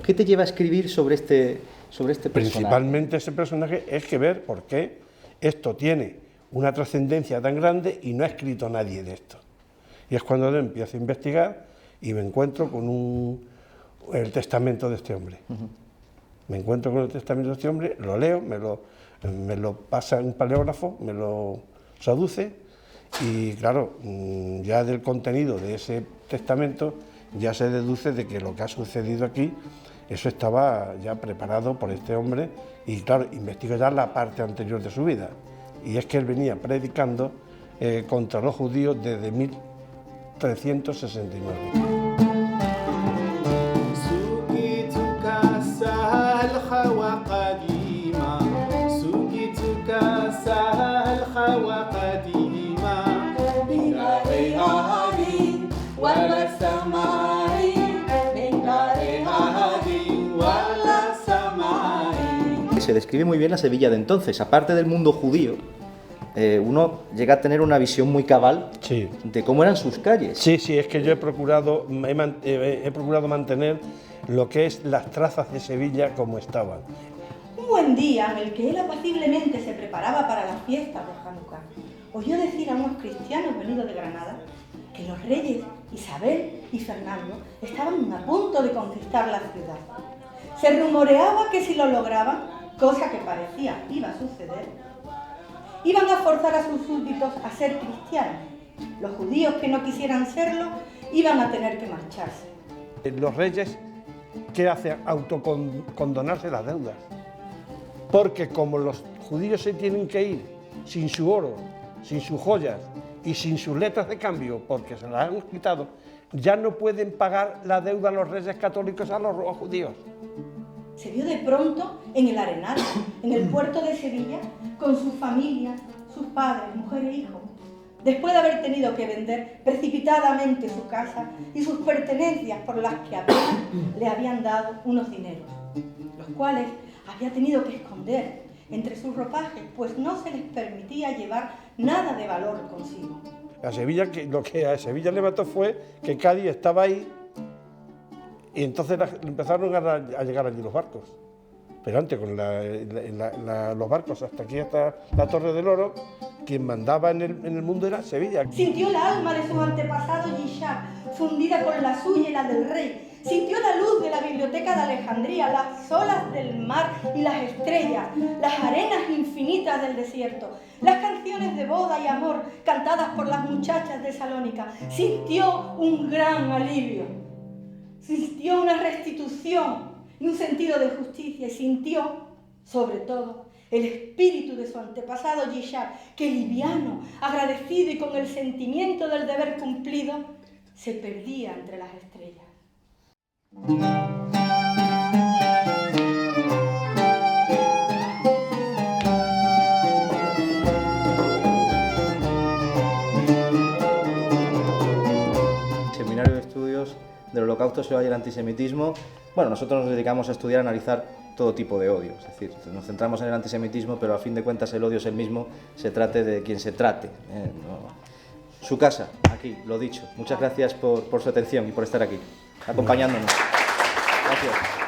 ¿Qué te lleva a escribir sobre este personaje? Principalmente ese personaje es que ver por qué esto tiene una trascendencia tan grande y no ha escrito nadie de esto. Y es cuando yo empiezo a investigar y me encuentro con el testamento de este hombre. Me encuentro con el testamento de este hombre, lo leo, me lo pasa un paleógrafo, me lo traduce y claro, ya del contenido de ese testamento ya se deduce de que lo que ha sucedido aquí, eso estaba ya preparado por este hombre y claro, investiga ya la parte anterior de su vida. Y es que él venía predicando contra los judíos desde 1369. Se describe muy bien la Sevilla de entonces. Aparte del mundo judío, uno llega a tener una visión muy cabal de cómo eran sus calles. Sí, es que yo he procurado mantener lo que es las trazas de Sevilla como estaban. Un buen día en el que él apaciblemente se preparaba para las fiestas de Hanukkah, oyó decir a unos cristianos venidos de Granada que los reyes Isabel y Fernando estaban a punto de conquistar la ciudad. Se rumoreaba que si lo lograban, cosa que parecía iba a suceder, iban a forzar a sus súbditos a ser cristianos. Los judíos que no quisieran serlo iban a tener que marcharse. Los reyes, ¿qué hacen? Autocondonarse las deudas. Porque como los judíos se tienen que ir sin su oro, sin sus joyas y sin sus letras de cambio, porque se las han quitado, ya no pueden pagar la deuda a los reyes católicos a los judíos. Se vio de pronto en el Arenal, en el puerto de Sevilla, con su familia, sus padres, mujer e hijos, después de haber tenido que vender precipitadamente su casa y sus pertenencias por las que apenas le habían dado unos dineros, los cuales había tenido que esconder entre sus ropajes, pues no se les permitía llevar nada de valor consigo. A Sevilla, lo que a Sevilla le mató fue que Cádiz estaba ahí y entonces empezaron a llegar allí los barcos. Pero antes, con los barcos hasta aquí, hasta la Torre del Oro, quien mandaba en el mundo era Sevilla. Sintió la alma de sus antepasados Yishak, fundida con la suya y la del rey. Sintió la luz de la biblioteca de Alejandría, las olas del mar y las estrellas, las arenas infinitas del desierto, las canciones de boda y amor cantadas por las muchachas de Salónica. Sintió un gran alivio, sintió una restitución y un sentido de justicia y sintió, sobre todo, el espíritu de su antepasado Yishak, que liviano, agradecido y con el sentimiento del deber cumplido, se perdía entre las estrellas. Seminario de Estudios del Holocausto, Shoah y el Antisemitismo. Bueno, nosotros nos dedicamos a estudiar, a analizar todo tipo de odio, es decir, nos centramos en el antisemitismo, pero a fin de cuentas el odio es el mismo, se trate de quien se trate. Su casa, aquí, lo dicho. Muchas gracias por su atención y por estar aquí, acompañándonos. Gracias.